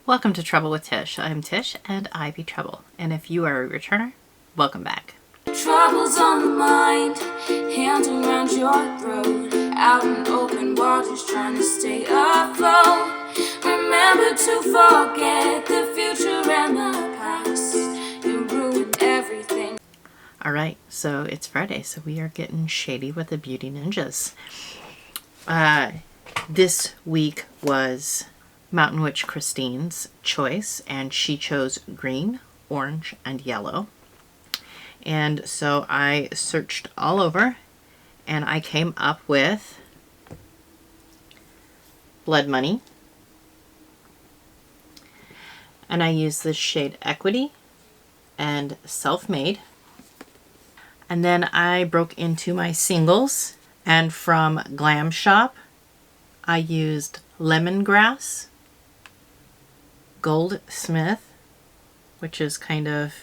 Welcome to Trouble with Tish. I'm Tish and I be Trouble. And if you are a returner, welcome back. Troubles on the mind, hands around your throat, out in open waters trying to stay afloat. Remember to forget the future and the past. You ruined everything. Alright, so it's Friday, so we are getting shady with the Beauty Ninjas. This week was Mountain Witch Christine's choice, and she chose green, orange, and yellow. And so I searched all over, and I came up with Blood Money. And I used the shade Equity and Self-Made. And then I broke into my singles, and from Glam Shop, I used Lemongrass, Goldsmith, which is kind of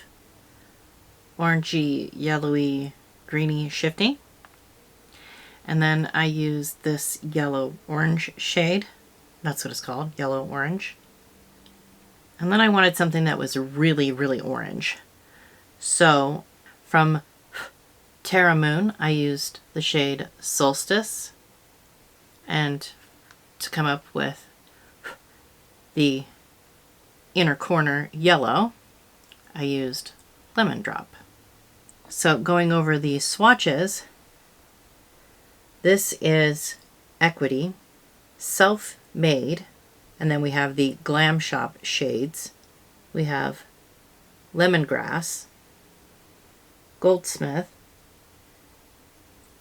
orangey, yellowy, greeny shifty. And then I used this yellow orange shade. That's what it's called, yellow orange. And then I wanted something that was really, really orange. So from Terra Moon, I used the shade Solstice. And to come up with the inner corner yellow, I used Lemon Drop. So going over the swatches, this is Equity, Self-Made, and then we have the Glam Shop shades. We have Lemongrass, Goldsmith,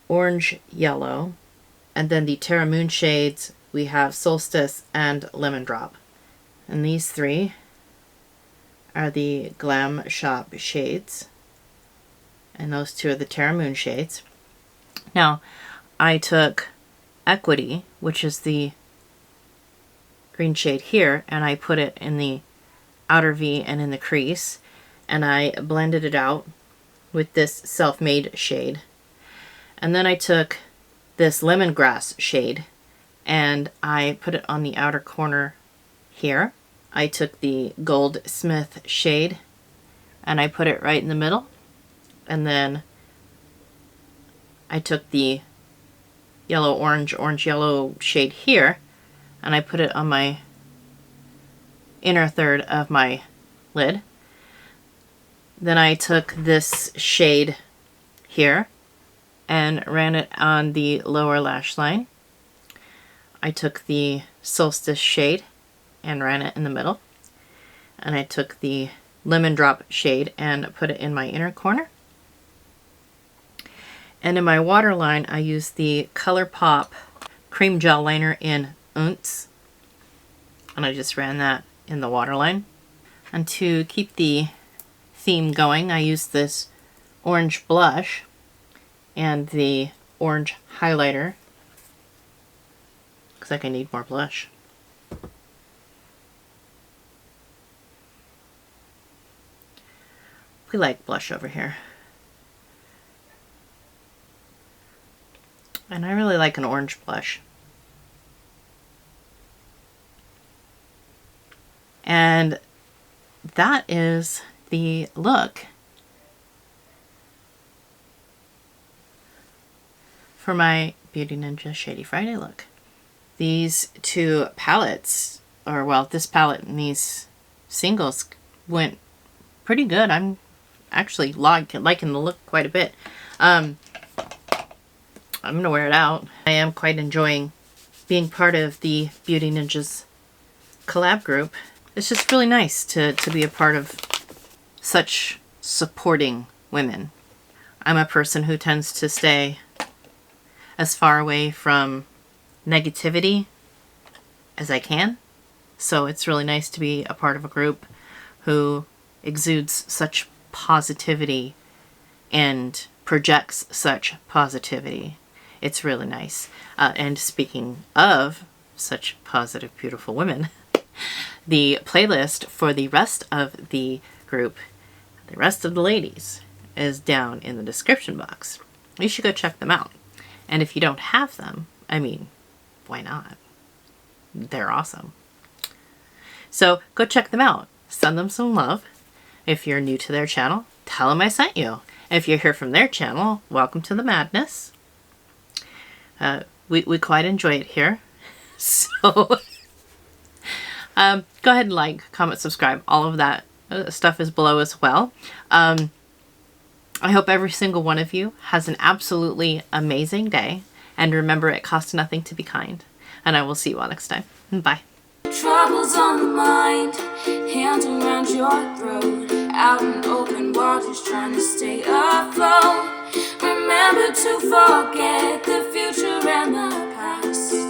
Orange Yellow, and then the Terra Moon shades, we have Solstice and Lemon Drop. And these three are the Glam Shop shades. And those two are the Terra Moon shades. Now, I took Equity, which is the green shade here, and I put it in the outer V and in the crease. And I blended it out with this Self-Made shade. And then I took this Lemongrass shade and I put it on the outer corner here. I took the Goldsmith shade and I put it right in the middle. And then I took the yellow orange, orange yellow shade here and I put it on my inner third of my lid. Then I took this shade here and ran it on the lower lash line. I took the Solstice shade and ran it in the middle. And I took the Lemon Drop shade and put it in my inner corner. And in my waterline, I used the ColourPop Cream Gel Liner in Ounce. And I just ran that in the waterline. And to keep the theme going, I used this orange blush and the orange highlighter. Looks like I need more blush. We like blush over here. And I really like an orange blush. And that is the look for my Beauty Ninja Shady Friday look. These two palettes, or well, this palette and these singles went pretty good. I'm actually liking the look quite a bit. I'm going to wear it out. I am quite enjoying being part of the Beauty Ninjas collab group. It's just really nice to be a part of such supporting women. I'm a person who tends to stay as far away from negativity as I can. So it's really nice to be a part of a group who exudes such positivity and projects such positivity. It's really nice. And speaking of such positive, beautiful women, the playlist for the rest of the group, the rest of the ladies, is down in the description box. You should go check them out. And if you don't have them, I mean, why not? They're awesome. So go check them out. Send them some love. If you're new to their channel, tell them I sent you. If you're here from their channel, welcome to the madness. We quite enjoy it here. So go ahead and like, comment, subscribe. All of that stuff is below as well. I hope every single one of you has an absolutely amazing day. And remember, it costs nothing to be kind. And I will see you all next time. Bye. Troubles on the mind, hands around your throat, out in open waters trying to stay afloat. Remember to forget the future and the past.